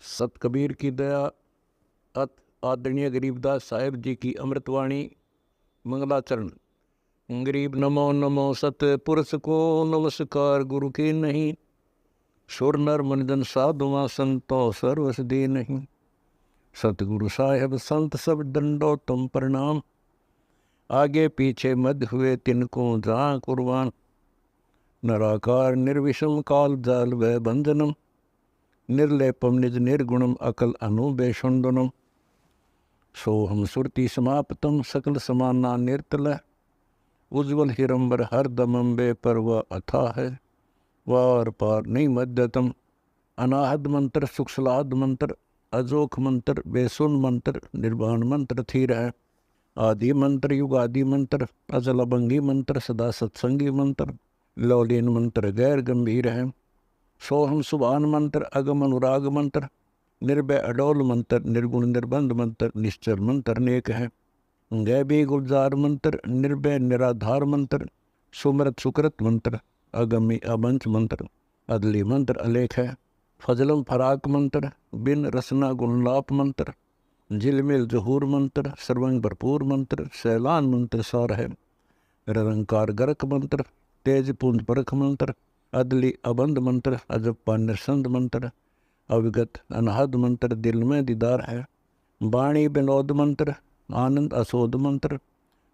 सत कबीर की दया अत आदरणीय गरीबदास साहेब जी की अमृतवाणी मंगलाचरण। गरीब नमो नमो सत पुरुष को नमस्कार गुरु के नहीं, सुर नर मनजन साधुआ संतो सर्वस दे नहीं। सतगुरु साहेब संत सब दंडो तुम प्रणाम, आगे पीछे मध्य हुए तिनको जहाँ कुर्बान। नराकार निर्विषम काल जाल व बंधनम, निर्लेपम निज निर्गुणम अकल अनुबेषुंडनम। सोहम सुरति समाप्तम सकल समाना निर्तल, उज्ज्वल हिरंबर हर दमंबे पर वह अथा है। वार पार नहीं मध्यतम, अनाहद मंत्र सुखसलाद मंत्र, अजोख मंत्र बेसुन मंत्र, निर्वाण मंत्र थीर है। आदि मंत्र युगादि मंत्र, अजल अभंगी मंत्र, सदा सत्संगी मंत्र, लौलीन मंत्र गैर गंभीर है। सोहम सुभान मंत्र, अगम अनुराग मंत्र, निर्भय अडोल मंत्र, निर्गुण निर्बंध मंत्र, निश्चर मंत्र अनेक है। गैबी गुलजार मंत्र, निर्भय निराधार मंत्र, सुमरत सुकृत मंत्र, अगमी अबंच मंत्र, अदली मंत्र अलेख है। फजलम फराक मंत्र, बिन रसना गुणलाप मंत्र, झिलमिल जहूर मंत्र, सर्वंग भरपूर मंत्र, सैलान मंत्र सार है। निरंकार गरक मंत्र, तेज पुंज परख मंत्र, अदली अबंध मंत्र, अजप्पा निरसंद मंत्र, अविगत अनहद मंत्र, दिल में दीदार है। वाणी विनोद मंत्र, आनंद असोद मंत्र,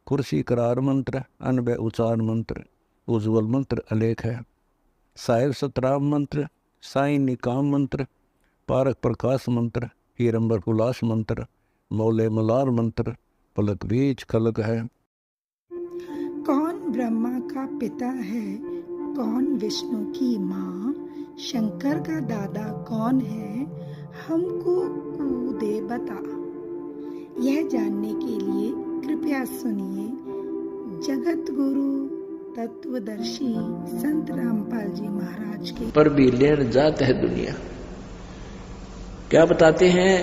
कुर्सी करार मंत्र, अनबय उचार मंत्र, उज्ज्वल मंत्र अलेख है। साहिब सतराम मंत्र, साई निकाम मंत्र, पारक प्रकाश मंत्र, हीरंबर हुलास मंत्र, मौले मलार मंत्र, पलक बीज खलक है। कौन ब्रह्मा का पिता है, कौन विष्णु की माँ, शंकर का दादा कौन है, हमको दे बता। यह जानने के लिए कृपया सुनिए जगत गुरु तत्वदर्शी संत रामपाल जी महाराज के। पर भी लेन जात है दुनिया। क्या बताते हैं?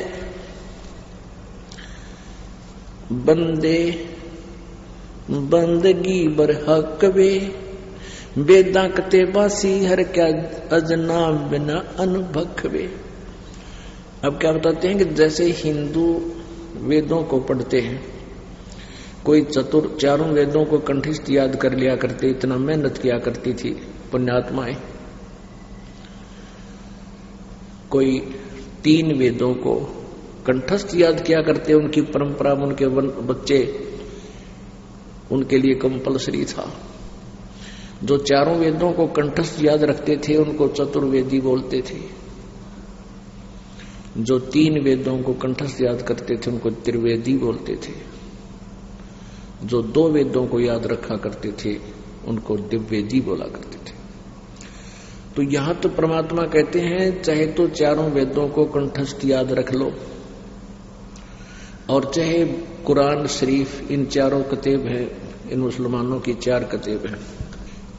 बंदे बंदगी बर हक वे, वेदा कते बासी हर क्या अजना बिना अनुभख वे। अब क्या बताते हैं कि जैसे हिंदू वेदों को पढ़ते हैं, कोई चतुर चारों वेदों को कंठस्थ याद कर लिया करते, इतना मेहनत किया करती थी पुण्यात्माएं। कोई 3 वेदों को कंठस्थ याद किया करते, उनकी परंपरा में उनके बच्चे उनके लिए कंपलसरी था। जो चारों वेदों को कंठस्थ याद रखते थे उनको चतुर्वेदी बोलते थे। जो 3 वेदों को कंठस्थ याद करते थे उनको त्रिवेदी बोलते थे। जो 2 वेदों को याद रखा करते थे उनको दिव्यवेदी बोला करते थे। तो यहां तो परमात्मा कहते हैं चाहे तो चारों वेदों को कंठस्थ याद रख लो, और चाहे कुरान शरीफ, इन चारों कतेब हैं, इन मुसलमानों की 4 कतेब हैं,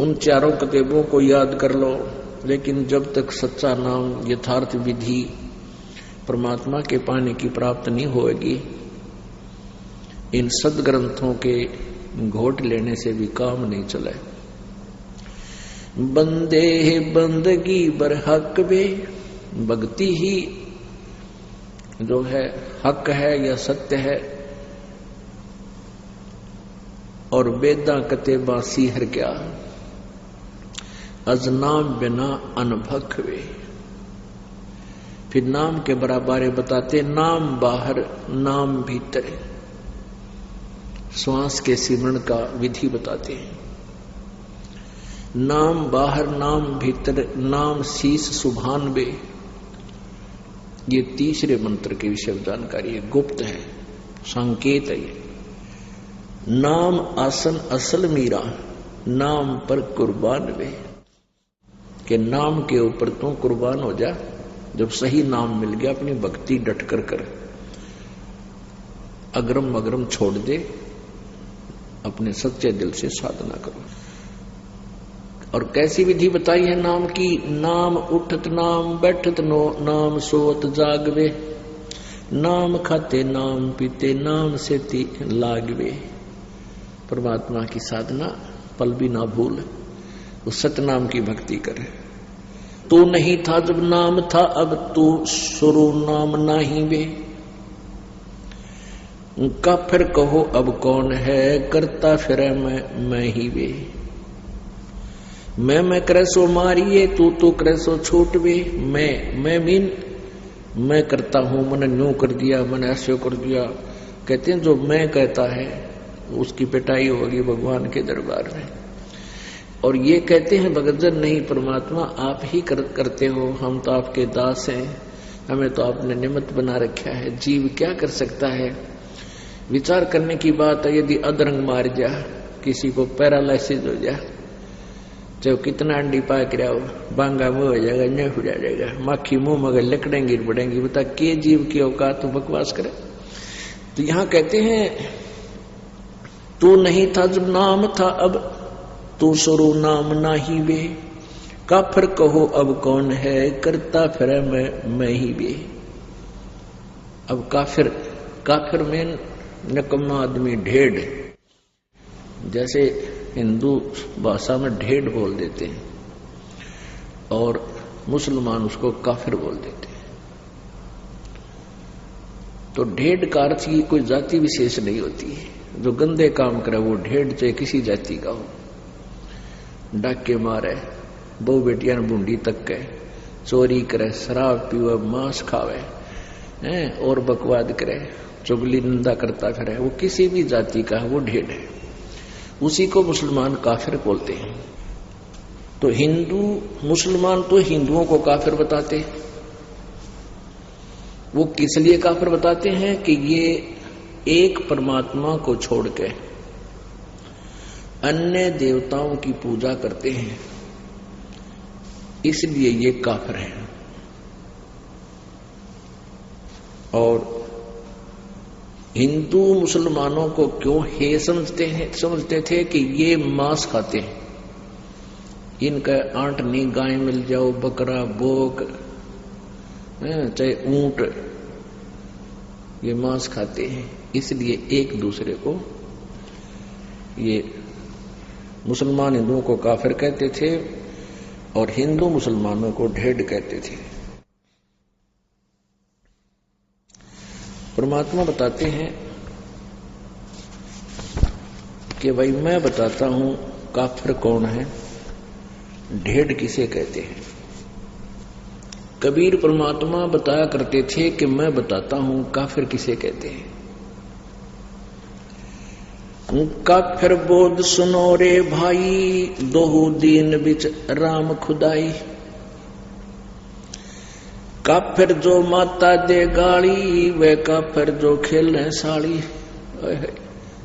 उन चारों कतेबों को याद कर लो। लेकिन जब तक सच्चा नाम यथार्थ विधि परमात्मा के पाने की प्राप्त नहीं होगी, इन सदग्रंथों के घोट लेने से भी काम नहीं चले। बंदे बंदगी बर हक वे, भक्ति ही जो है हक है या सत्य है, और वेदा कतेबा सीहर क्या अजनाम बिना अनभख वे। फिर नाम के बराबर बताते, नाम बाहर नाम भीतर, श्वास के सिमरण का विधि बताते हैं। नाम बाहर नाम भीतर, नाम शीस सुभान बे, ये तीसरे मंत्र के विषय में जानकारी है, गुप्त है, संकेत है ये। नाम आसन असल मीरा, नाम पर कुर्बान वे, के नाम के ऊपर तू कुर्बान हो जा। जब सही नाम मिल गया अपनी भक्ति डट कर अग्रम अग्रम छोड़ दे, अपने सच्चे दिल से साधना करो। और कैसी विधि बताई है नाम की? नाम उठत नाम बैठत नो, नाम सोत जागवे, नाम खाते नाम पीते, नाम से लागवे। परमात्मा की साधना पल भी ना भूल, उस सतनाम की भक्ति करे। तू नहीं था जब नाम था, अब तू शुरू नाम नहीं वे। काफिर कहो अब कौन है, करता फिरे मैं ही वे। मैं करे सो मारिए, तू करे सो छूट वे। मैं मीन मैं करता हूं, मैंने न्यू कर दिया, मैंने ऐसे कर दिया। कहते हैं जो मैं कहता है उसकी पिटाई होगी भगवान के दरबार में। और ये कहते हैं भगतजन नहीं परमात्मा आप ही करते हो, हम तो आपके दास हैं, हमें तो आपने निमित्त बना रखा है। जीव क्या कर सकता है? विचार करने की बात है, यदि अधरंग मार जा, किसी को पैरालाइसिस हो जा, चाहे कितना अंडी पाक रहा हो, बांगा मुंह हो जाएगा, न हो जाएगा, माखी मुंह मगर लकड़ें गिर पड़ेंगी। बता के जीव की औकात तो बकवास करे। तो यहां कहते हैं तू नहीं था जब नाम था, अब तू शुरू नाम नाही वे। काफिर कहो अब कौन है, करता फिर मैं ही वे। अब काफिर में नकम्मा आदमी, ढेड़, जैसे हिंदू भाषा में ढेड़ बोल देते हैं और मुसलमान उसको काफिर बोल देते हैं। तो ढेड़ का अर्थ की कोई जाति विशेष नहीं होती है। जो गंदे काम करे वो ढेड़, चाहे किसी जाति का हो, डाके मारे, बहु बेटियां बूंदी तक के, चोरी करे, शराब पीवे, मांस खावे और बकवाद करे, चुगली निंदा करता फिरे, वो किसी भी जाति का है, वो ढेड़ है। उसी को मुसलमान काफिर बोलते हैं। तो हिंदू मुसलमान तो हिंदुओं को काफिर बताते। वो किस लिए काफिर बताते हैं कि ये एक परमात्मा को छोड़ के अन्य देवताओं की पूजा करते हैं, इसलिए ये काफिर हैं। और हिंदू मुसलमानों को क्यों हे समझते थे कि ये मांस खाते हैं, इनका आंट नहीं, गाय मिल जाओ, बकरा, बोक, चाहे ऊंट, ये मांस खाते हैं, इसलिए एक दूसरे को ये मुसलमान हिंदुओं को काफिर कहते थे और हिंदू मुसलमानों को ढेड़ कहते थे। परमात्मा बताते हैं कि भाई मैं बताता हूं काफिर कौन है, ढेड़ किसे कहते हैं। कबीर परमात्मा बताया करते थे कि मैं बताता हूं काफिर किसे कहते हैं। काफिर बोध सुनो रे भाई, दोहू दीन बिच राम खुदाई। काफिर जो माता दे गाली, वे काफिर जो खेले साड़ी।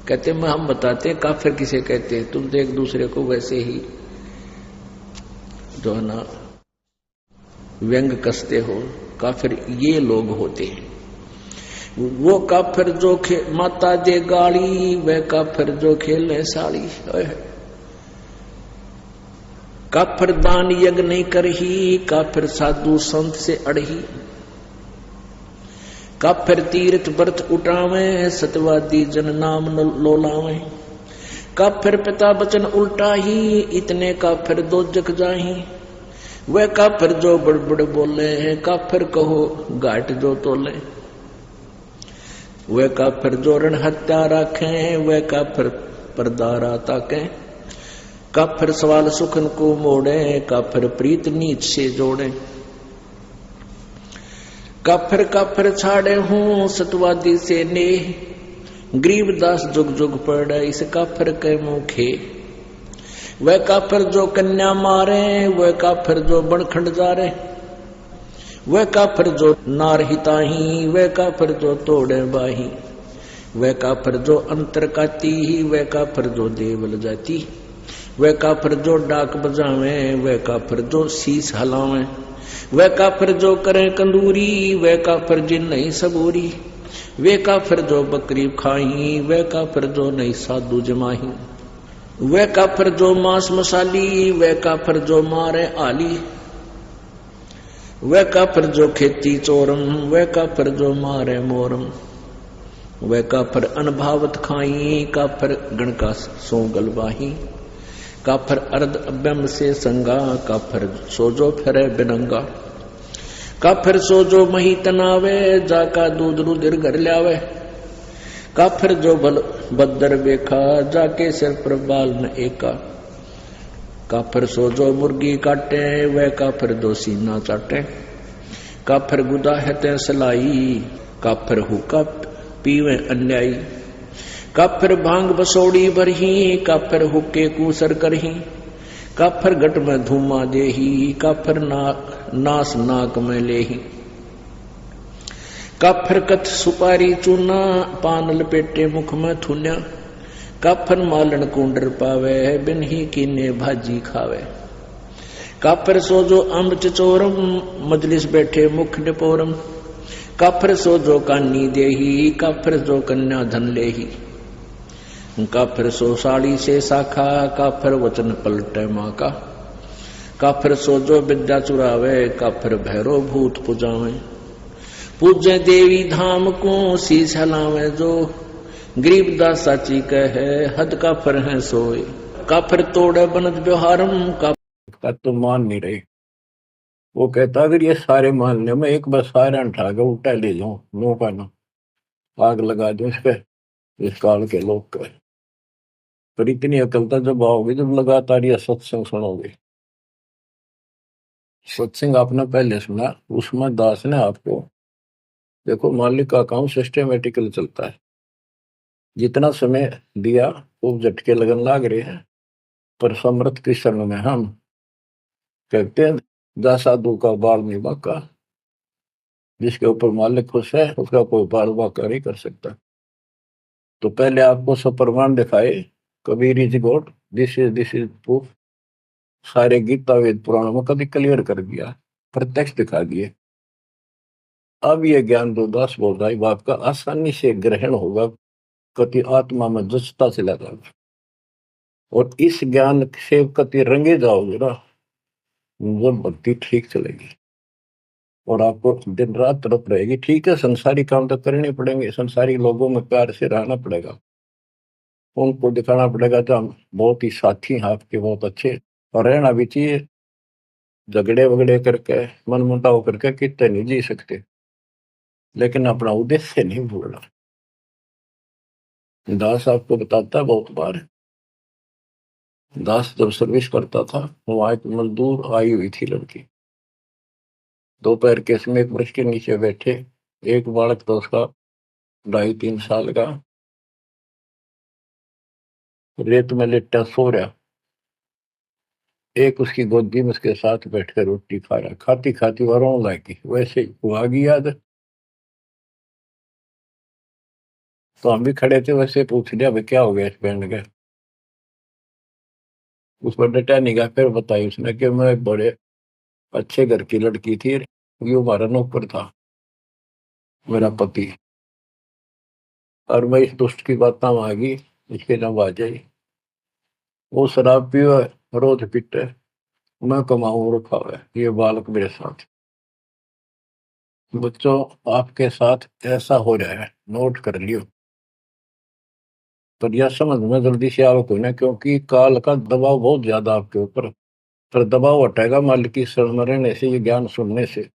कहते मैं हम बताते हैं काफिर किसे कहते हैं, तुम तो एक दूसरे को वैसे ही जो है ना व्यंग कसते हो। काफिर ये लोग होते हैं। वो काफिर जो माता दे गाली, वे काफिर जो खेले साड़ी। काफिर दान यज्ञ नहीं करही, काफिर साधु संत से अड़ही। काफिर तीर्थ व्रत उठावे, सतवादी जन नाम लोलावे। काफिर पिता वचन उल्टा ही, इतने काफिर दो जग जाही। वे काफिर जो बड़बड़ बोले हैं, काफिर कहो घाट जो तोले। वे काफिर जो रण हत्या रखे, वे काफिर परदारा ताके। काफिर सवाल सुखन को मोड़े, काफिर प्रीत नीच से जोड़े। काफिर काफिर छाड़े हूं, सतवादी से नेह। गरीबदास जुग जुग पड़े, इस काफिर के मुखे। वह काफिर जो कन्या मारे, वह काफिर जो बनखंड जारे। वह काफिर जो नार हिताही, वह काफिर जो तोड़े बाही। वह काफिर जो अंतर काती, वह काफिर जो देवल जाती। वह काफिर जो डाक बजावे, वह काफिर जो शीश हलावे। वह काफिर जो करे कंदूरी, वह काफिर जिन नहीं सबूरी। वे काफिर जो बकरी खाही, वह काफिर जो नहीं साधु जमाही। वह काफिर जो मांस मसाली, वह काफिर जो मारे आली। वह काफिर जो खेती चोरम, वह काफिर जो मारे मोरम। वह काफिर अनभावत खाई, काफिर गण का सो गलवाही। काफर अर्ध अभ्यम से संगा, काफर सोजो फिरे बिनंगा, काफर सोजो मही तनावे, जाका दूध रुधिर घर ल्यावे, काफर जो बल बदर बेखा, जाके सिर पर बाल न एका, काफर सोजो मुर्गी काटे, वह काफर दो सीना चाटे, काफर गुदा है ते सलाई, काफर हुक्का पीवे अन्यायी, काफर भांग बसोड़ी भरही, काफर हुक्के कूसर करही, काफर गट में धूमा देही, काफर नास नाक में लेही, काफर कथ सुपारी चूना, पान लपेटे मुख में थुन्या, काफर मालन कुंडर पावे, बिन ही कीने भाजी खावे, काफर सोजो अम्ब चचोरम, मजलिस बैठे मुख निपोरम, काफर सोजो कानी देही, काफर जो कन्या धन लेही, काफर सो साड़ी से शाखा, काफर वचन पलटे माँ का, काफर सोजो विद्या चुरावे, काफर भैरो भूत पुजावे, पूजे देवी धाम को शीश हलावे जो, गरीबदास साची कहे हद काफर है सोए, काफर तोड़े बनत व्यवहारम, का तो मान नहीं रहे। वो कहता अगर ये सारे मान ले, मैं एक बार सारे उठा के उल्टा ले जाऊं, नो का ना आग लगा दूं इस पे, इस काल के लोग का। पर इतनी अकलता जब आओगे जब लगातार ये सत्संग सुनोगे। सत्संग आपने पहले सुना, उसमें दास ने आपको, देखो मालिक का काम सिस्टमेटिकल चलता है, जितना समय दिया वो झटके लगन लाग रहे हैं, पर समर्थ कृष्ण में हम कहते हैं जा साधु का बाल नहीं बाका, जिसके ऊपर मालिक खुश है उसका कोई बाल बाका नहीं कर सकता। तो पहले आपको सब प्रमाण दिखाए, Kabir is God, this is proof, सारे गीता वेद पुराणों में कभी क्लियर कर दिया, प्रत्यक्ष दिखा दिए। अब ये ज्ञान जो दास बोल रहा है वो आपका आसानी से ग्रहण होगा, कति आत्मा में जचता चला जाएगा, और इस ज्ञान से कति रंगे जाओगे ना, वो भक्ति ठीक चलेगी और आपको दिन रात तरफ रहेगी। ठीक है, संसारी काम तो करने पड़ेंगे, संसारी लोगों में प्यार से रहना पड़ेगा, उनको दिखाना पड़ेगा तो हम बहुत ही साथी हैं आपके, बहुत अच्छे, और रहना भी चाहिए। झगड़े वगड़े करके मन मुटाव करके कितने नहीं जी सकते, लेकिन अपना उद्देश्य नहीं भूलना। दास आपको बताता है बहुत बार, दास जब सर्विस करता था वहां एक मजदूर आई हुई थी लड़की, दोपहर के समय एक वृक्ष के नीचे बैठे, एक बालक तो उसका 2.5-3 साल का रेत में लेटा सो रहा, एक उसकी गोदी में उसके साथ बैठकर रोटी खा रहा, खाती खाती वो रोने लगी, वैसे ही वो आ गई याद। तो हम भी खड़े थे, वैसे पूछ लिया भाई क्या हो गया इस बैंड का, उस पर डटा नहीं गया। फिर बताई उसने कि मैं एक बड़े अच्छे घर की लड़की थी, ये हमारा नौकर था मेरा पति, और मैं इस दुष्ट की बात में आ गई, इसके नाम आ जाई, वो शराब पियो रोज पीटे, मैं कमाऊं और खावे, ये बालक मेरे साथ। बच्चों आपके साथ ऐसा हो रहा है, नोट कर लियो, पर यह समझ में जल्दी से आवक हो ना, क्योंकि काल का दबाव बहुत ज्यादा आपके ऊपर, पर दबाव हटेगा मालिक की शरण में रहने से, ये ज्ञान सुनने से।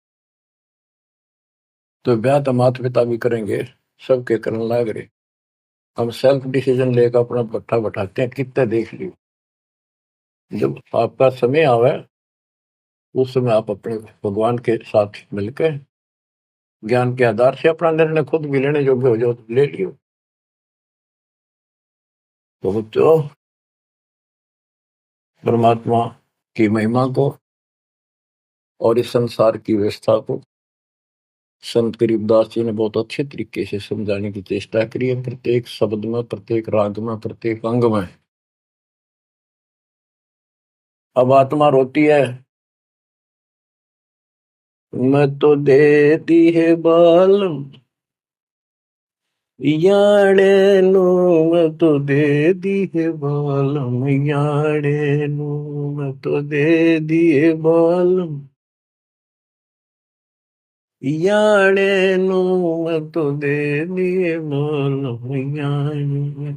तो ब्याह तो माता पिता भी करेंगे, सबके करने लाग रहे, हम सेल्फ डिसीजन लेकर अपना भट्ठा बैठाते हैं, कितने देख लियो। जब आपका समय आवे उस समय आप अपने भगवान के साथ मिलकर ज्ञान के आधार से अपना निर्णय खुद भी लेने योग्य हो जाओ, तो ले लियो। तो बच्चों परमात्मा की महिमा को और इस संसार की व्यवस्था को संत गरीबदास जी ने बहुत अच्छे तरीके से समझाने की चेष्टा करी है, प्रत्येक शब्द में, प्रत्येक राग में, प्रत्येक अंग में। अब आत्मा रोती है, मैं तो दे दी है बाल याड़े नो, मैं तो दे दी है बालम याड़े नो, मैं तो दे दिए बालम याड़े नो, मैं तो दे दिए बालम याड़े।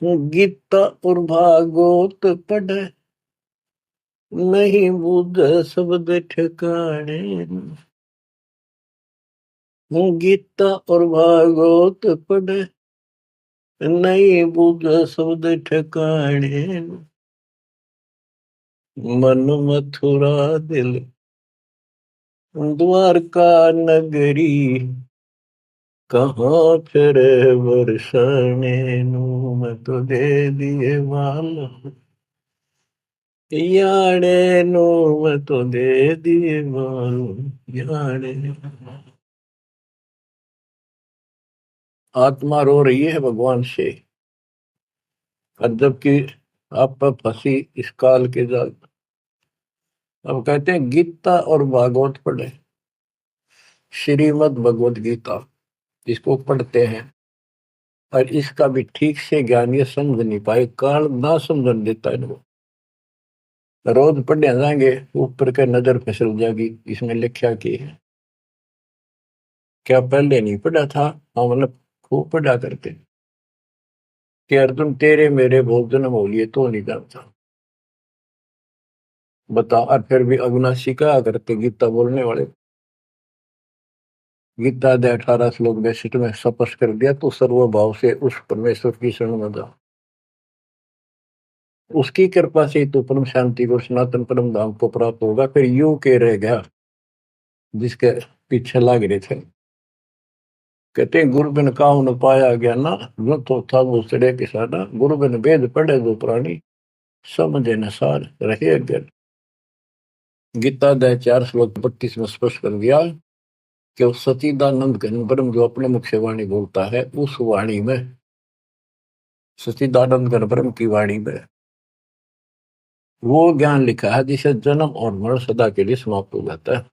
गीता और भागवत पढ़े नहीं बुझ शब्द ठिकाने। गीता और भागवत पढ़े नहीं बुझ शब्द ठिकाने। मन मथुरा दिल द्वारका नगरी कहाँ फिर बरसाने नू मैं तो दे दिए माल याने नू मैं तो दे दिए माल याने। आत्मा रो रही है भगवान से और जबकि आप पर फंसी इस काल के जाल। अब कहते हैं गीता और भागवत पढ़े, श्रीमद् भगवत गीता इसको पढ़ते हैं और इसका भी ठीक से ज्ञान ये समझ नहीं पाए, काल ना समझ देता है इनको। रोज पढ़ने जाएंगे ऊपर के नजर फिसल जाएगी, इसमें लिखा की है क्या पहले नहीं पढ़ा था। हाँ मतलब खूब पढ़ा करते कि अर्जुन तेरे मेरे बहुत जन्म हो लिए तो नहीं जानता बता। और फिर भी अविनाशी कहा करते गीता बोलने वाले, गीता दे 18 श्लोक 62 में स्पष्ट कर दिया तो सर्वभाव से उस परमेश्वर की शरण में जा, उसकी कृपा से तो परम शांति को सनातन परम धाम को प्राप्त होगा। फिर यू के रह गया जिसके पीछे लग रहे थे। कहते गुरु बिन काहू न पाया गया ना, जो तो था वो सड़े किसाना, गुरु बिन वेद पढ़े जो प्राणी समझे न सार रहे अज्ञान। गीता अध्याय 4 श्लोक 32 में स्पष्ट कर दिया कि उस सचिदानंद घन ब्रह्म जो अपने मुख से वाणी बोलता है, उस वाणी में सचिदानंद घन ब्रह्म की वाणी में वो ज्ञान लिखा है जिसे जन्म और मरण सदा के लिए समाप्त हो जाता है।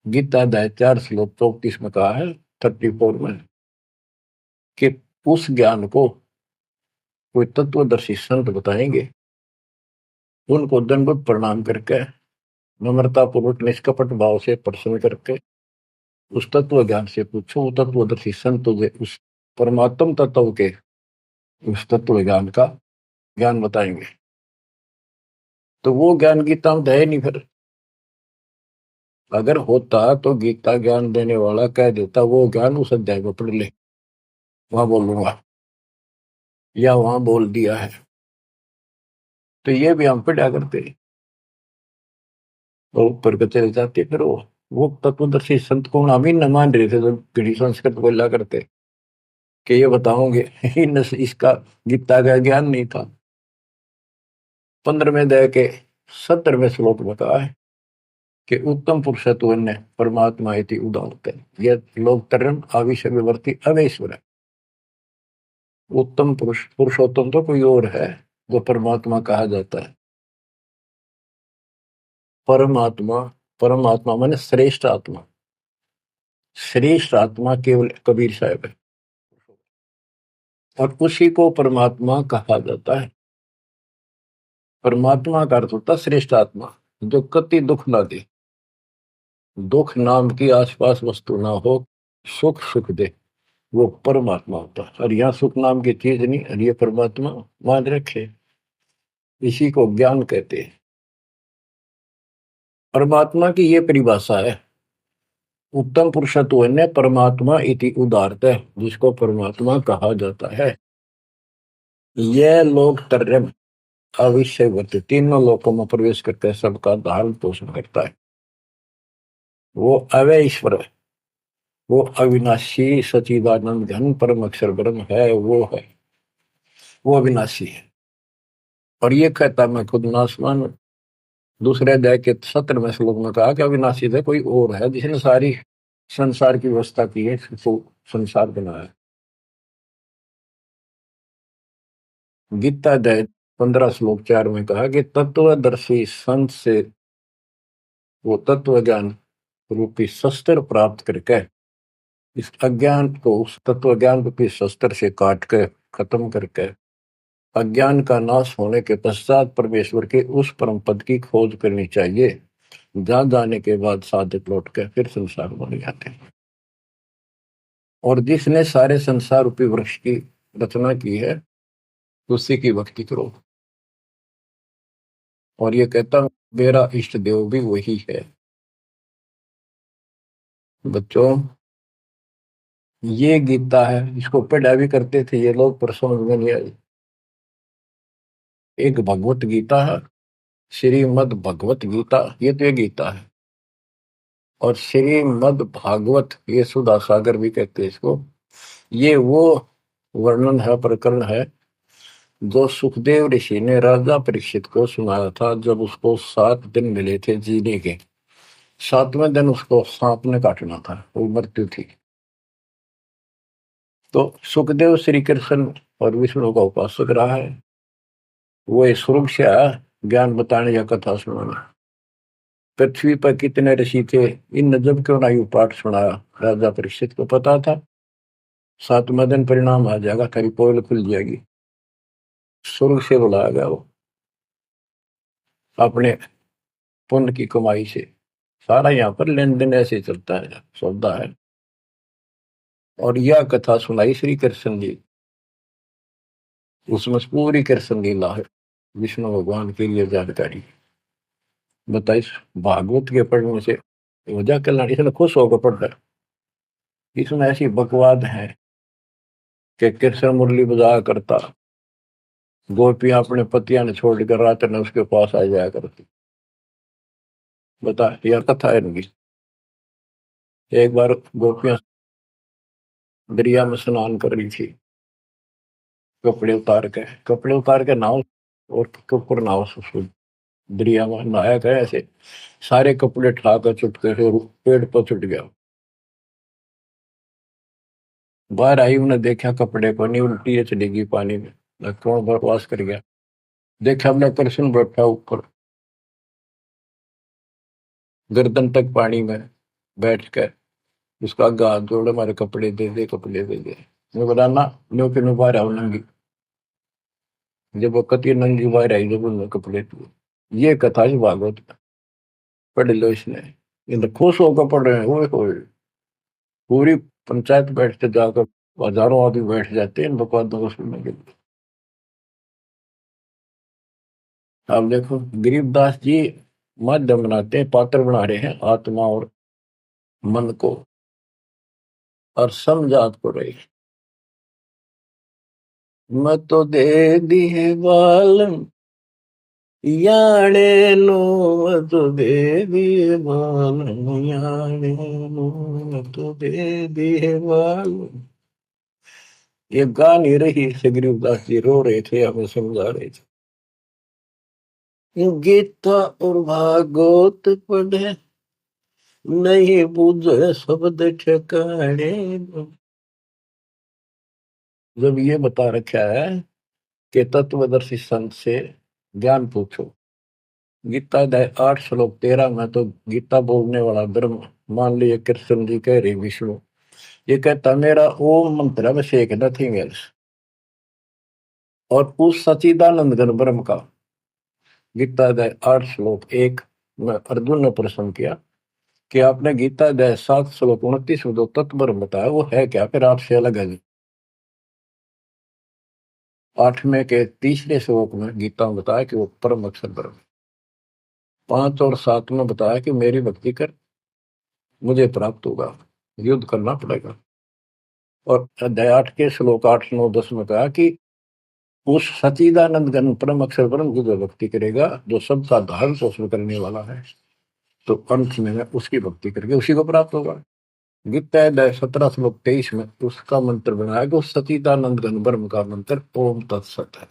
गीता अध्याय 4 श्लोक 34 में कहा है 34 में कि उस ज्ञान को कोई तत्वदर्शी संत बताएंगे, उनको दंडवत प्रणाम करके नम्रता पूर्वक निष्कपट भाव से प्रसन्न करके उस तत्व ज्ञान से पूछो। वो तत्वदर्शी संत उस परमात्म तत्व के उस तत्व ज्ञान का ज्ञान बताएंगे। तो वो ज्ञान गीता में है नहीं। फिर अगर होता तो गीता ज्ञान देने वाला कह देता वो ज्ञान उस अध्याय में पढ़ ले, वहां बोलूंगा या वहां बोल दिया है। तो ये भी हम पढ़ा करते और ऊपर को चले जाते। फिर वो तत्वदर्शी संत को हम ही न मान रहे थे तो घड़ी संस्कृत बोला करते कि ये बताओगे इसका गीता का ज्ञान नहीं था। 15वें अध्याय के 17वें श्लोक में कहा है कि उत्तम पुरुषत्व ने परमात्मा इति उदाहरते, ये लोग तरन आविष्य विवर्ती अवेश्वर है। उत्तम पुरुष पुरुषोत्तम तो कोई और है जो परमात्मा कहा जाता है। परमात्मा परमात्मा माने श्रेष्ठ आत्मा, श्रेष्ठ आत्मा केवल कबीर साहब है और उसी को परमात्मा कहा जाता है। परमात्मा का अर्थ होता है श्रेष्ठ आत्मा जो कति दुख ना दे, दुख नाम की आसपास वस्तु ना हो, सुख सुख दे, वो परमात्मा होता है। और यहाँ सुख नाम की चीज नहीं, और ये परमात्मा मान रखे, इसी को ज्ञान कहते हैं। परमात्मा की ये परिभाषा है, उत्तम पुरुषत्व ने परमात्मा इति उदारत है, जिसको परमात्मा कहा जाता है। यह लोग तरम अविषयवर्ती तीनों लोकों में प्रवेश करके सबका धारण पोषण करता है। वो अवय ईश्वर है, वो अविनाशी सचिदानंद घन परम अक्षर ब्रह्म है, वो अविनाशी है। और ये कहता मैं खुद नासवान। दूसरे अध्याय के 17वें श्लोक में कहा कि अविनाशी है कोई और है जिसने सारी संसार की व्यवस्था की है, तो संसार बनाया। गीता अध्याय 15 श्लोक 4 में कहा कि तत्वदर्शी संत से वो तत्व ज्ञान रूपी शस्त्र प्राप्त करके इस अज्ञान को उस तत्व ज्ञान रूपी शस्त्र से काट के खत्म करके अज्ञान का नाश होने के पश्चात परमेश्वर के उस परम पद की खोज करनी चाहिए, जहां जाने के बाद साधक लौट के फिर संसार बन जाते हैं। और जिसने सारे संसार रूपी वृक्ष की रचना की है, उसी की भक्ति करो। और ये कहता मेरा इष्ट देव भी वही है। बच्चों, ये गीता है, इसको पढ़ा भी करते थे ये लोग, पर समझ में नहीं आई। एक भगवत गीता है, श्रीमद् भगवत गीता, ये तो ये गीता है। और श्रीमद् भागवत, ये सुधा सागर भी कहते हैं इसको। ये वो वर्णन है, प्रकरण है, जो सुखदेव ऋषि ने राजा परीक्षित को सुनाया था जब उसको 7 दिन मिले थे जीने के। 7वें दिन उसको सांप ने काटना था, वो मृत्यु थी। तो सुखदेव श्री कृष्ण और विष्णु का उपासक रहा है। वो स्वर्ग से आया ज्ञान बताने या कथा सुनाने। पृथ्वी पर कितने ऋषि थे, इन जब क्यों ना यू पाठ सुनाया। राजा परीक्षित को पता था 7वें दिन परिणाम आ जाएगा, तेरी पोल खुल जाएगी। स्वर्ग से बुलाया गया वो, अपने पुण्य की कमाई से। सारा यहाँ पर लेन देन ऐसे चलता है, सौदा है। और यह कथा सुनाई श्री कृष्ण जी, उसमें पूरी कृष्ण लीला है, विष्णु भगवान के लिए जानकारी बताई। भागवत के पढ़ने से वजह कल्याण, इसने खुश होकर पढ़ रहा है। इसमें ऐसी बकवाद है कि कृष्ण मुरली बजाया करता, गोपियां अपने पतियां ने छोड़कर रात में उसके पास आ जाया करती। बता, यह कथा है इनकी। एक बार गोपियां दरिया में स्नान कर रही थी, कपड़े उतार के नाव और ऊपर नाव उसको दरिया में नहाया गया। ऐसे सारे कपड़े ठाकर चुटके से पेड़ पर चुट गया। बाहर आई, उन्हें देखा कपड़े को नहीं, उल्टी चली गई पानी में, कौन बकवास कर गया। देखा हमने कृष्ण बैठा ऊपर गर्दन तक पानी में बैठ कर, उसका हाथ जोड़े, हमारे कपड़े दे दे, कपड़े दे दे। मैं बोला ना, न्यो के नो बाहर आओ नंगी। जब वो कति नंगी बाहर आई, जब उन्होंने कपड़े दिए। ये कथा ही भागवत में, पढ़ लो इसने। इन खुश होकर पढ़ रहे हैं, वो पूरी पंचायत बैठते जाकर, हजारों आदमी बैठ जाते हैं इन बकवादों को सुनने के लिए। आप देखो गरीबदास जी माध्यम बनाते हैं, पात्र बना रहे हैं आत्मा और मन को, और समझात को रही। मैं तो दे दी है बालम याने नो, मैं तो दे दी है बालम याने नो, मैं तो दे दी है बालम। ये गा नहीं रही से, गरीबदास जी रो रहे थे, हमें समझा रहे थे। गीता और भागवत पढ़े नहीं बुझे शब्द ठिकाने। जब ये बता रखा है कि तत्वदर्शी संत से ज्ञान पूछो, गीता अध्याय 8 श्लोक 13 में तो गीता बोलने वाला ब्रह्म, मान लीजिए कृष्ण जी कह रहे विष्णु, ये कहता मेरा ओम मंत्र है, बस एक, नथिंग एल्स। और उस सचिदानंद घन ब्रह्म का, गीता अध्याय 8 श्लोक 1 में अर्जुन ने प्रश्न किया कि आपने गीता अध्याय 7 श्लोक 29 में जो तत्व ब्रह्म बताया वो है क्या, फिर आपसे अलग है। 8वें के तीसरे श्लोक में गीता में बताया कि वो परम अक्षर ब्रह्म। 5 और 7 में बताया कि मेरी भक्ति कर, मुझे प्राप्त होगा, युद्ध करना पड़ेगा। और अध्याय 8 के श्लोक 8, 9, 10 में कहा कि उस सचिदानंद घन परम अक्षर ब्रह्म की जो भक्ति करेगा, जो सबका धारण पोषण करने वाला है, तो अंत में उसकी भक्ति करके उसी को प्राप्त होगा। गीता अध्याय 17 श्लोक 23 में उसका मंत्र बनाया कि उस सचिदानंद घन ब्रह्म का मंत्र ओम तत्सत है।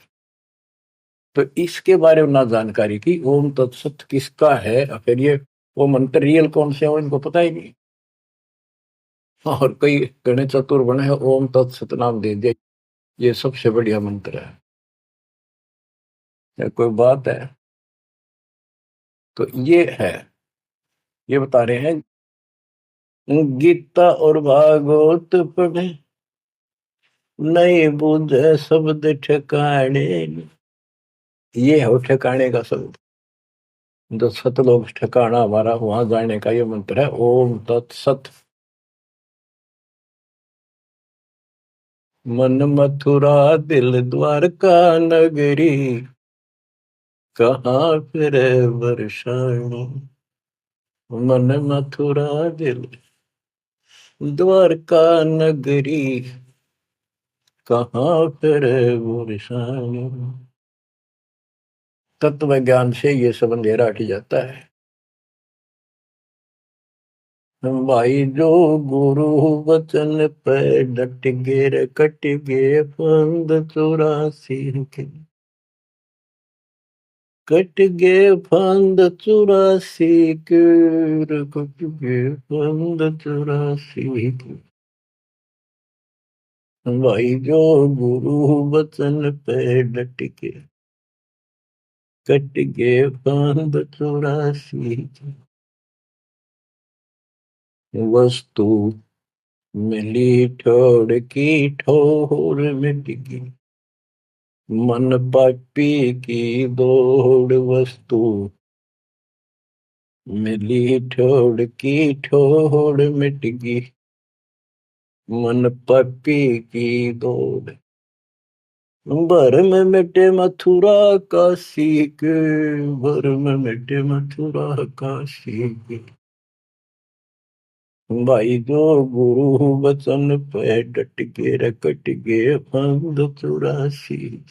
तो इसके बारे में ना जानकारी की, ओम तत्सत किसका है, फिर ये वो मंत्र रियल कौन से हो इनको पता ही नहीं। और कई गणे चतुर बने हैं, ओम तत्सत नाम दे दिया, ये सबसे बढ़िया मंत्र है। या कोई बात है। तो ये है, ये बता रहे हैं गीता और भागवत पढ़े नहीं बुझे शब्द ठिकाने। ये है ठिकाने का शब्द, जो सतलोक ठिकाना हमारा, वहां जाने का ये मंत्र है ओम तत्सत। मन मथुरा दिल द्वारका नगरी, कहाँ फिर वर्षाणी। मन मथुरा दिल द्वारका नगरी, कहाँ फिर वर्षाणी। तत्व ज्ञान से ये सब अंधेरा हट जाता है। भाई जो गुरु वचन पे डट गे, कट गे फंद 84 के, कट गे फंद 84 के, कट गे फंद 84 के। भाई जो गुरु वचन पे डट के, कट गे फंद 84 के। वस्तु मिली ठोड़ की ठोर मिट गई, मन पापी की दौड़। वस्तु मिली ठोड़ की ठोड़ मिट गई, मन पापी की दौड़। भर में मिटे मथुरा काशी के, भर में मिटे मथुरा काशी के। भाई जो गुरु वचन पे डट के, रकट गे फंद 84,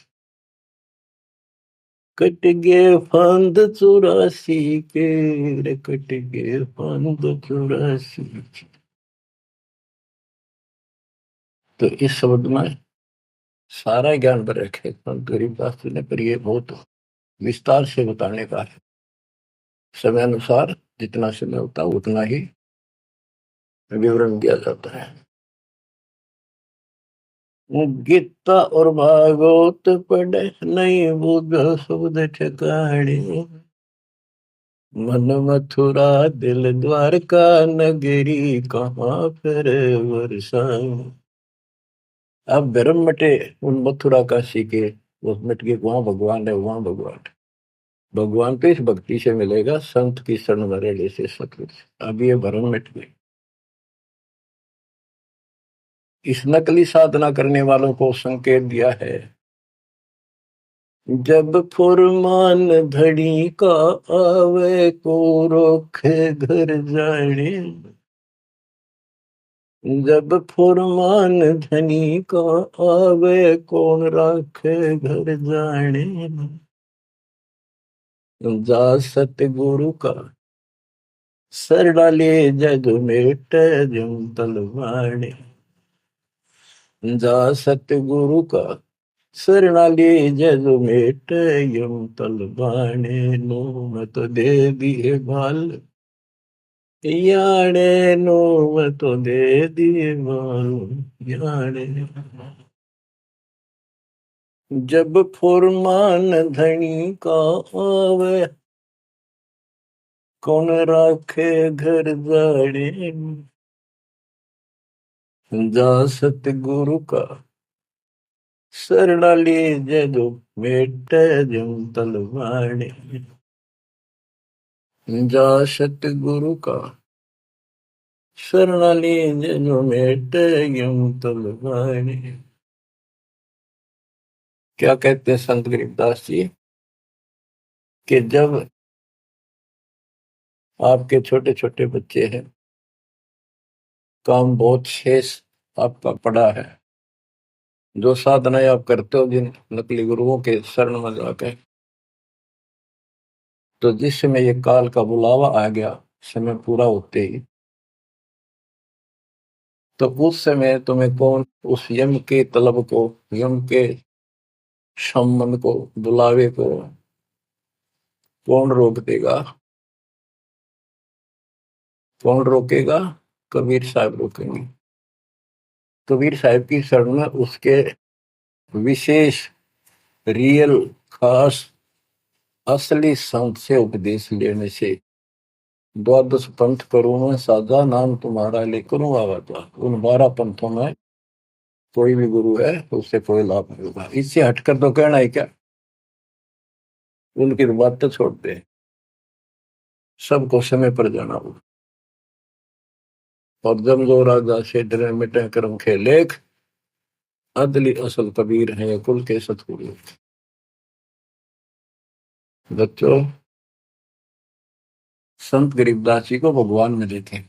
कट गे फंद 84 के, रकट गे फंद 84। तो इस शब्द में सारा ज्ञान पर रखे संत गरीबदास जी ने, पर ये बहुत विस्तार से बताने का है। समय अनुसार जितना समय होता है उतना ही विवरण दिया जाता है। गीता और भागवत पढ़े नहीं बुझ शब्द ठिकाने, मन मथुरा दिल द्वारका नगरी, कहाँ फिर वर्षाणी। अब भ्रम मटे उन मथुरा काशी के, वो मिट गए, वहां भगवान है, वहां भगवान है। भगवान तो इस भक्ति से मिलेगा, संत की शरण में रहने से, सतगुरु से। अब ये भ्रम मिट गए। इस नकली साधना करने वालों को संकेत दिया है, जब फुरमान धड़ी का आवे को रोके घर जाने। जब फुरमान धनी का आवे कौन राखे घर जाने। जा सतगुरु का सर डाले जग मेट जम तलवाणे। जा सतगुरु का शरणाली जग मेट यम तलवाणे। नो मत दे दिए बाल याणे, नो मत दे दिए बाल याणे। जब फुरमान धनी का आवे कौन राखे घर जाड़े। जा सतगुरु का शरणाली जदो मेट जम तलवाणे। जा सतगुरु का शरणाली जदो मेट यम तलवाणे। क्या कहते हैं संत गरीबदास जी कि जब आपके छोटे छोटे बच्चे हैं, काम बहुत शेष आपका पड़ा है, जो साधनाएं आप करते हो जिन नकली गुरुओं के शरण में जाके, तो जिस समय ये काल का बुलावा आ गया, समय पूरा होते ही, तो उस समय तुम्हें कौन उस यम के तलब को, यम के सम्मन को, बुलावे को कौन रोक देगा? कौन रोकेगा? कबीर साहब रोकेंगे। कबीर साहब की शरण में उसके विशेष, रियल, खास, असली संत से उपदेश लेने से, द्वादश पंथ करूं मैं साझा, नाम तुम्हारा ले करूं आवाजा। उन 12 पंथों में कोई भी गुरु है उससे कोई लाभ नहीं होगा। इससे हटकर तो कहना है क्या? उनकी बात तो छोड़ दे, सबको समय पर जाना होगा। और जब जो राजा से डरे मिटे कर्म खेलेख, अदली असल कबीर है कुल के सतगुरु। बच्चों, संत गरीबदास जी को भगवान मिले थे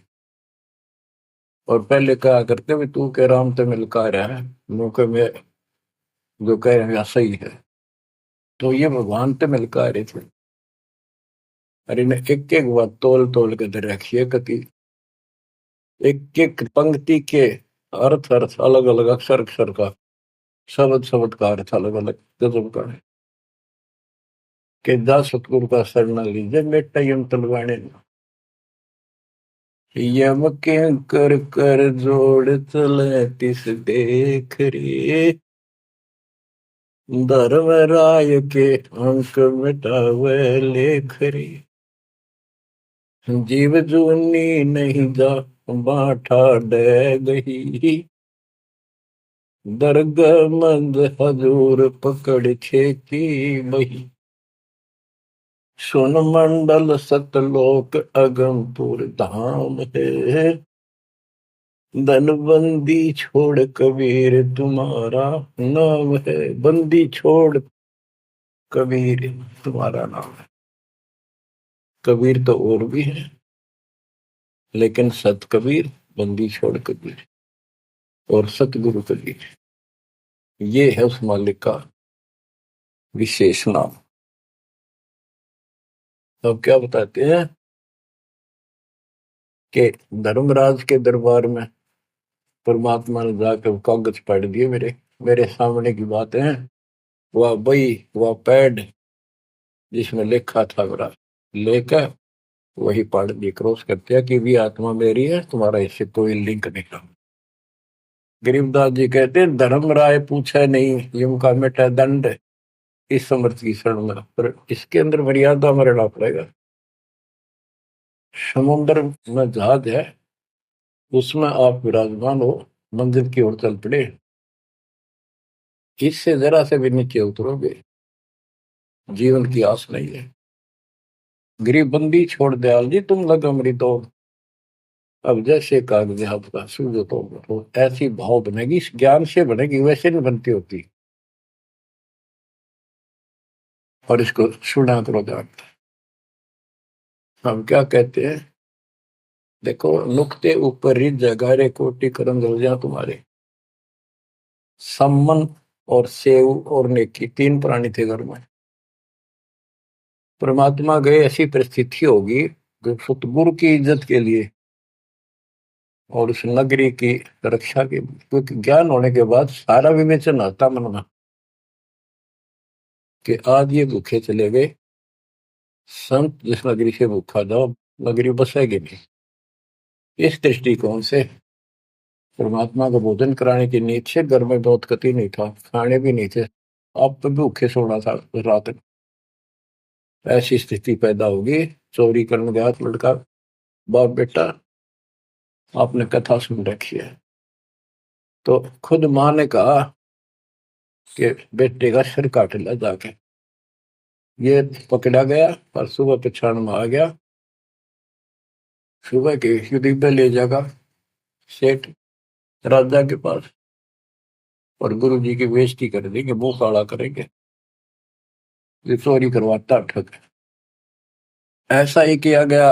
और पहले कहा करते भी तू के राम ते मिलका रहा है, मुँह में जो कह रहे हैं सही है। तो ये भगवान ते मिलका रहे थे। और इन्हें एक एक बात तोल तोल के दे रखी है कति, एक एक पंक्ति के अर्थ अर्थ अलग अलग, अक्षर अक्षर का, शब्द शब्द का अर्थ अलग अलग गजब का है। कि जा सतगुरु का शरण लीजिए मेटा यम तलवाने, यम के कर कर जोड़ चले तिस देख रे, धर्म राय के अंक मिटावे लेख रे, जीव जूनी नहीं जा बाठा डे गही, दरग मंद हजूर पकड़ खेती बही, सुन मंडल सतलोक अगमपुर धाम है, धनबंदी छोड़ कबीर तुम्हारा नाम है, बंदी छोड़ कबीर तुम्हारा नाम है। कबीर तो और भी है, लेकिन सत कबीर, बंदी छोड़ कबीर और सतगुरु कबीर, ये है उस मालिक का विशेष नाम। तो क्या बताते हैं कि धर्मराज के दरबार में परमात्मा ने जाकर कागज पढ़ दिए, मेरे मेरे सामने की बात है। वह बई, वह पैड जिसमें लिखा था मेरा, लेकर वही पढ़ दी, क्रॉस करते हैं कि भी आत्मा मेरी है, तुम्हारा इससे कोई लिंक नहीं रहा। गरीबदास जी कहते हैं धर्म राय पूछे नहीं यम का मिटा दंड, इस समर्थ की शरण में, पर इसके अंदर मर्यादा में रहना पड़ेगा। समुद्र में जहाज है, उसमें आप विराजमान हो, मंजिल की ओर चल पड़े, इससे जरा से भी नीचे उतरोगे जीवन की आस नहीं है। गरीबबंदी छोड़ दयाल जी तुम लग अमृत दौड़, अब जैसे कागज आपका सूझो तो ऐसी भाव बनेगी, इस ज्ञान से बनेगी, वैसे नहीं बनती होती। और इसको सुना करो ध्यान। हम क्या कहते हैं, देखो नुक्ते ऊपर रिज जगारे कोटि करम रोजा तुम्हारे, सम्मन और सेव और नेकी, तीन प्राणी थे घर में। परमात्मा गए, ऐसी परिस्थिति होगी जो सतगुरु की इज्जत के लिए और उस नगरी की रक्षा के लिए, क्योंकि ज्ञान होने के बाद सारा विवेचन आता मन में कि आज ये भूखे चले गए, संत जिस नगरी से भूखा जाओ नगरी बसेगी नहीं। इस दृष्टिकोण से परमात्मा को भोजन कराने की नींद से घर में बहुत कति नहीं था, खाने भी नहीं थे, अब तो भूखे सोना था रात। ऐसी स्थिति पैदा होगी, चोरी करने गया लड़का, बाप बेटा आपने कथा सुन रखी है। तो खुद माँ ने कहा कि बेटे का सिर काट ला जाके, ये पकड़ा गया और सुबह पछाड़ में आ गया, सुबह के युद्ध पे ले जाएगा सेठ राजा के पास और गुरु जी की बेइज्जती कर देंगे, मुंह काला करेंगे, ये चोरी करवाता ठग। ऐसा ही किया गया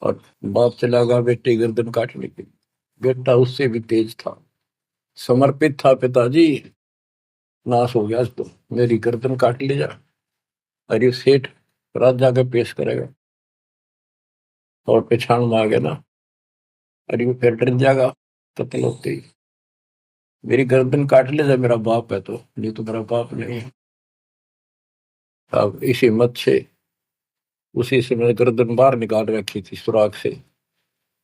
और बाप चला गया बेटे गर्दन काटने के लिए। बेटा उससे भी तेज था, समर्पित था, पिताजी नाश हो गया तो मेरी गर्दन काट ले जा। अरे सेठ राजा के पेश करेगा और पहचान में आ गया ना, अरे फिर डर जाएगा कत्ल होते ही, मेरी गर्दन काट ले जा, मेरा बाप है तो, नहीं तो मेरा बाप नहीं है। अब इस हिम्मत से उसी से मैंने गर्दन बाहर निकाल रखी थी सुराख से,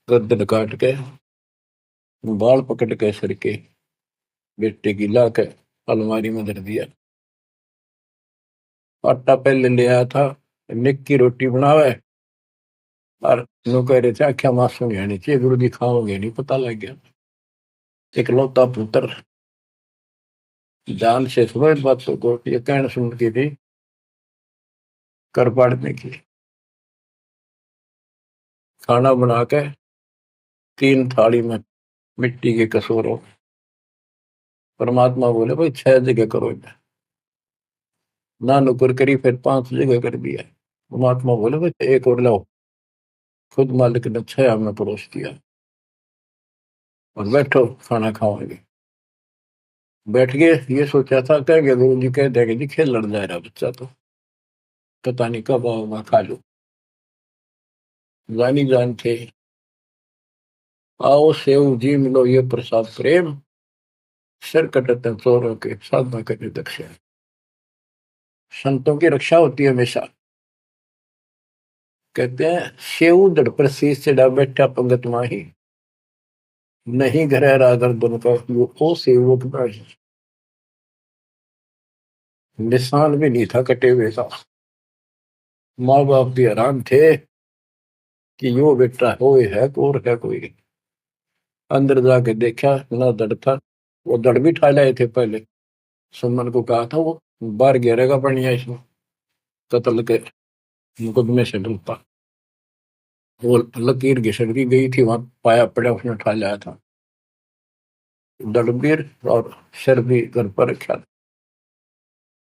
गर्दन काट के बाल पकड़ के सर के बेटे की ला के अलमारी में धर दिया। आटा पहले ले आया था, निक की रोटी बनावे और नो कह रहे थे आख्या मासूम नहीं चाहिए, गुरु जी खाओगे नहीं, पता लग गया। इकलौता पुत्र जान से सुबह बातों को ये कहना सुन की थी कर पाड़ने की। खाना बना के 3 थाली में मिट्टी के कसूरों परमात्मा बोले भाई 6 जगह करो इन्हें। ना नुकर करी, फिर 5 जगह कर दिया। परमात्मा बोले भाई एक और लाओ। खुद मालिक ने 6 में परोस दिया और बैठो खाना खाओगे। बैठ गए, ये सोचा था कह गए गुरु जी, कह देंगे जी खेल लड़ जा रहा बच्चा, तो पता नहीं कब आओ खा लो। जानी जान थे, आओ सेव जी मिलो ये प्रसाद प्रेम, सिर कटते चोरों के साधना करने दक्षिण। संतों की रक्षा होती है हमेशा। कहते हैं सेव दड़ पर शीश चढ़ा बैठा पंगत माही, नहीं घर रागर बन का वो सेवक नाही। निशान भी नहीं था कटे हुए का। माँ बाप भी हैरान थे कि यो बेटा हो है और है कोई। अंदर जाके देखा ना दड़ था, वो दड़ भी ठा लाए थे पहले। सुमन को कहा था वो बाहर गिरेगा बढ़िया इसमें, कत्ल के मुकदमे से डूबता। वो लकीर घिसक दी गई थी, वहां पाया पड़ा उसने उठा लाया था। दड़बीर और सिर भी घर पर रखा था।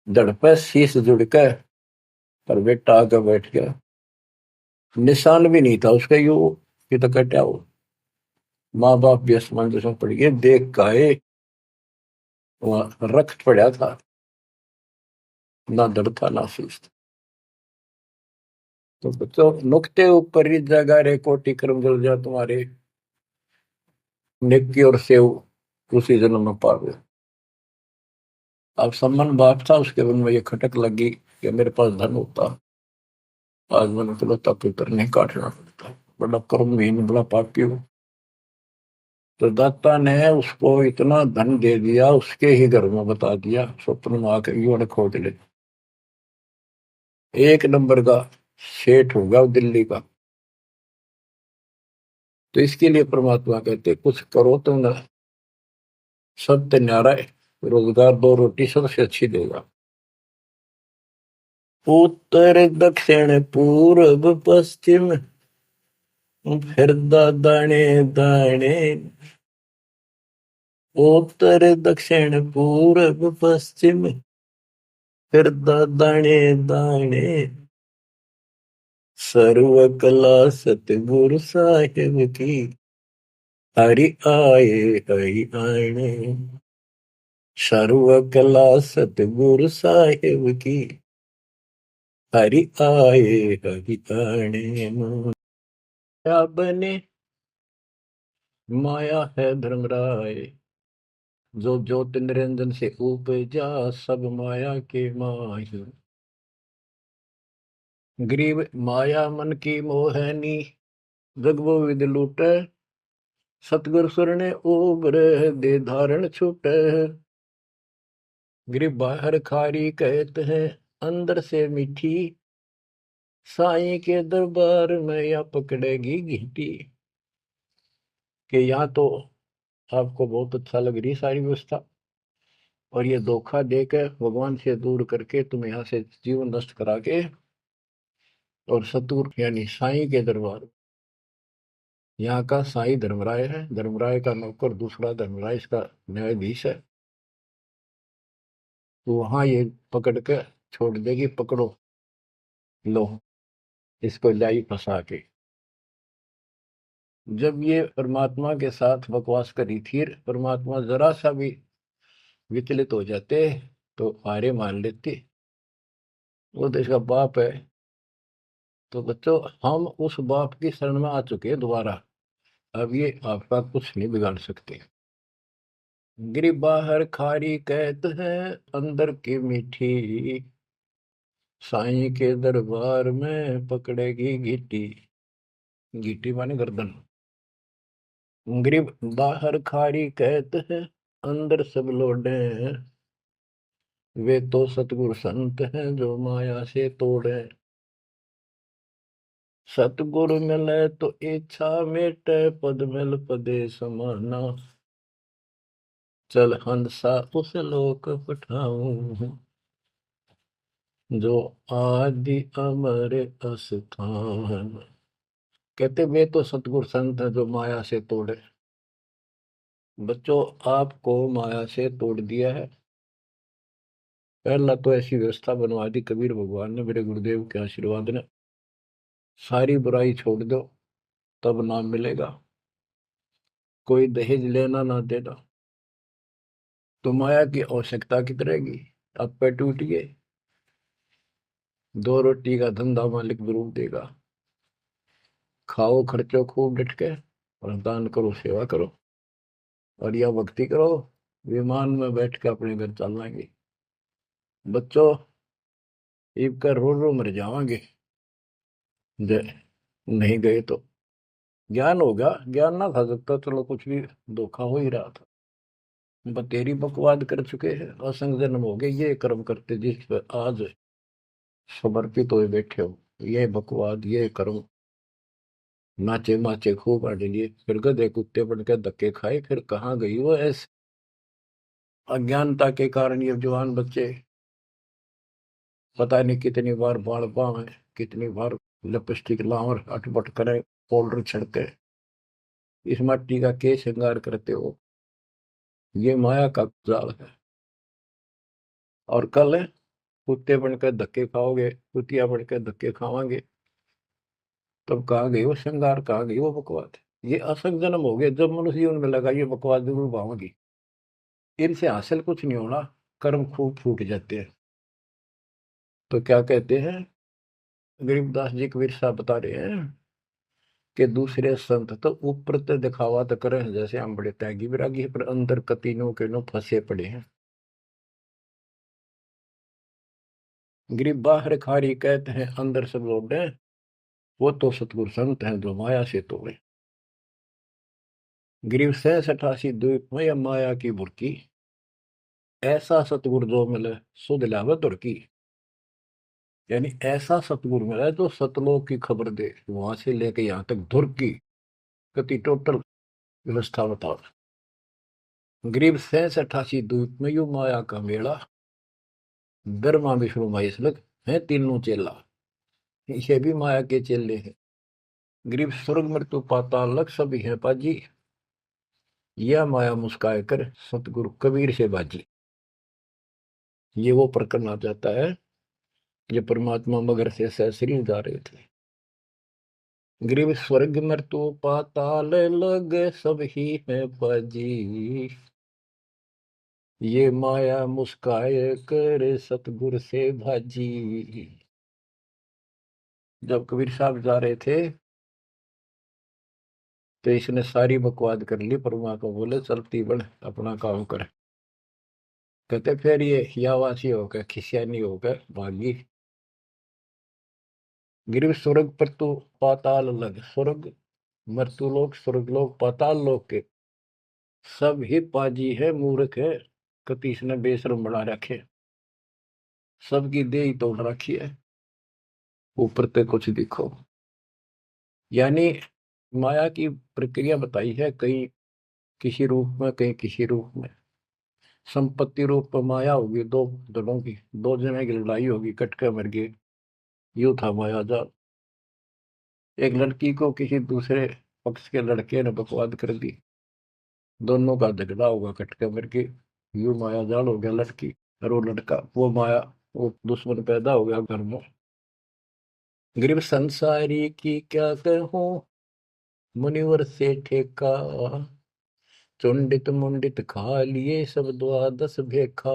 दड़ पे शीश जुड़ के, पर बेटा आगे बैठ गया। निशान भी नहीं था उसका, यू ये तो कटा हो। माँ बाप भी असमंजस में पड़ गए, देख गाए वहां रक्त पड़ा था, ना दड़ था ना शीश था। तो बच्चों नुक्ते ऊपर ही जगह रे कोटि कर्म जल जा तुम्हारे, नेकी और सेव उसी जन्म में पावे। अब सम्मान बाप था, उसके मन में ये खटक लगी कि मेरे पास धन होता, आज मैंने चलो पेपर नहीं काटना पड़ता, बड़ा कर्महीन बड़ा पापी हूँ। तो दाता ने उसको इतना धन दे दिया, उसके ही घर में बता दिया, स्वप्न में आकर युवा खोज ले, एक नंबर का सेठ होगा दिल्ली का। तो इसके लिए परमात्मा कहते कुछ करो तो ना, सत्य न्यारा है, रोजगार 2 रोटी सबसे अच्छी देगा। उत्तर दक्षिण पूर्व पश्चिम फिर दाने दाने, उत्तर दक्षिण पूर्व पश्चिम फिर दाने दाने, सर्व कला सतगुरु साहिब की, हरि आए हरि आने। सर्व कला सतगुरु साहिब की, हरि आए हरि आने। माया बने माया है धर्मराय, जो ज्योति निरंजन से उपजा सब माया के माहिर। गरीब माया मन की मोहनी, जग वो विद लूटे, सतगुर सुरने उबर दे धारण छूटे। गरीब बाहर खारी कहते हैं अंदर से मीठी, साईं के दरबार में या पकड़ेगी घीटी। कि यहाँ तो आपको बहुत अच्छा लग रही सारी व्यवस्था, और ये धोखा देकर भगवान से दूर करके तुम यहाँ से जीवन नष्ट करा के और सतगुर यानी साईं के दरबार। यहाँ का साईं धर्मराय है, धर्मराय का नौकर दूसरा धर्मराय इसका न्यायाधीश है। तो वहां ये पकड़ के छोड़ देगी, पकड़ो लो इसको लाई फंसा के। जब ये परमात्मा के साथ बकवास करी थी, परमात्मा जरा सा भी विचलित हो जाते तो हारे मान लेते। वो तो इसका बाप है। तो बच्चों हम उस बाप की शरण में आ चुके हैं दोबारा, अब ये आपका कुछ नहीं बिगाड़ सकते। गिरी बाहर खारी कहते हैं अंदर की मीठी, साईं के दरबार में पकड़ेगी घीटी। घीटी माने गर्दन। गरीब बाहर खारी कहते हैं अंदर सब लोडे, वे तो सतगुरु संत हैं जो माया से तोड़े। सतगुरु मिले तो इच्छा मेटे, पद मिल पदे समाना, चल हंसा उस लोक पठाऊं, जो आदि अमर अस्थान। कहते वे तो सतगुरु संत हैं जो माया से तोड़े। बच्चों, आपको माया से तोड़ दिया है। पहला तो ऐसी व्यवस्था बनवा दी कबीर भगवान ने, मेरे गुरुदेव के आशीर्वाद ने। सारी बुराई छोड़ दो, तब नाम मिलेगा। कोई दहेज लेना ना देना, तो माया की आवश्यकता कितनी रहेगी। अब पे टूटिए, 2 रोटी का धंधा मालिक जरूर देगा। खाओ खर्चो खूब डट के, और दान करो, सेवा करो, और या भक्ति करो, विमान में बैठ के अपने घर चल जाएंगे। बच्चों, ईब कर रो रो मर जावांगे नहीं गए तो। ज्ञान होगा, ज्ञान ना था सकता, चलो कुछ भी धोखा हो ही रहा था। बतेरी बकवाद कर चुके हैं, असंग जन्म हो गए, ये कर्म करते जिस पर आज समर्पित हुए बैठे हो, ये बकवाद, ये कर्म। नाचे माचे खूब आने लिए, फिर गधे कुत्ते बन के धक्के खाए, फिर कहाँ गई वो ऐसे अज्ञानता के कारण। ये जवान बच्चे पता नहीं कितनी बार बाल पावे, कितनी बार लिपस्टिक लावर अटपट करे, पाउडर छिड़के, इस मट्टी का के श्रृंगार करते हो। ये माया का जाल है। और कल कुत्ते बनकर धक्के खाओगे, कुतिया बनकर धक्के खावांगे, तब कहाँ गई वो श्रृंगार, कहाँ गई वो बकवाद। ये असंग जन्म हो गए। जब मनुष्य जीवन में लगा ये बकवाद जरूर पाओगी। इनसे हासिल कुछ नहीं होना, कर्म खूब फूट जाते हैं। तो क्या कहते हैं गरीबदास जी, कबीर साहब बता रहे हैं कि दूसरे संत तो ऊपर तो दिखावा तो करे, जैसे हम बड़े त्यागी विरागी, पर अंदर कतीनों के नो फंसे पड़े हैं। गरीब बाहर खारी कहते हैं, अंदर सब लोग हैं, वो तो सतगुरु संत हैं जो माया से तोड़े। गरीब 87 द्वीप में माया की बुरकी, ऐसा सतगुरु जो मिले सुध लावे दुर्की। यानी ऐसा सतगुरु मिला जो सतलोक की खबर दे, वहां से लेके यहाँ तक धुर की गति टोटल व्यवस्था बताओ। गरीब 87 द्वीप में यू माया का मेला, ब्रह्मा विष्णु महेश लग है तीनों चेला, ये भी माया के चेले हैं। गरीब स्वर्ग मृत्यु पाताल लग सभी है पाजी, यह माया मुस्काए कर सतगुरु कबीर से बाजी। ये वो प्रकरण आ जाता है जो परमात्मा मगर से सहसरी जा रहे थे। गरीब स्वर्ग मृत्यु पाताल लग सब ही है बाजी, ये माया मुस्काए कर सतगुरु से भाजी। जब कबीर साहब जा रहे थे तो इसने सारी बकवाद कर ली। परमात्मा बोले चलती बढ़, अपना काम कर। कहते फिर ये हियावासी होकर खिसियानी होकर भागी। गिरिव स्वर्ग पर तो पाताल लग, स्वर्ग मृत्यु लोक, स्वर्ग लोक, पाताल लोक के सब ही पाजी है, मूर्ख है, कतीस ने बेशरम बना रखे, सबकी देह तोड़ रखी है, ऊपर तक कुछ दिखो। यानी माया की प्रक्रिया बताई है, कहीं किसी रूप में, कहीं किसी रूप में। संपत्ति रूप में माया होगी, 2 दलों की, 2 जने की लड़ाई होगी, कटके मर गए, यू था माया जाल। एक लड़की को किसी दूसरे पक्ष के लड़के ने बकवाद कर दी, दोनों का झगड़ा होगा, कटके मर गए, यू माया जाल हो गया। लड़की और वो लड़का, वो माया, वो दुश्मन पैदा हो गया घर में। गरीब संसारी की क्या कहूं, मुनिवर से ठेका, चुंडित मुंडित खा लिए सब 12 भेखा।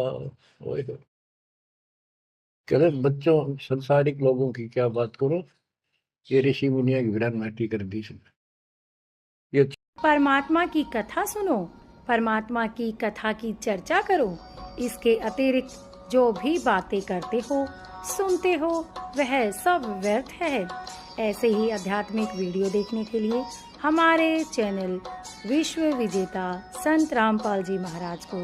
कहते बच्चों, संसारिक लोगों की क्या बात करूं, ये ऋषि मुनिया की विरान माटी कर दी। ये परमात्मा की कथा सुनो, परमात्मा की कथा की चर्चा करो। इसके अतिरिक्त जो भी बातें करते हो, सुनते हो, वह सब व्यर्थ है। ऐसे ही आध्यात्मिक वीडियो देखने के लिए हमारे चैनल विश्व विजेता संत रामपाल जी महाराज को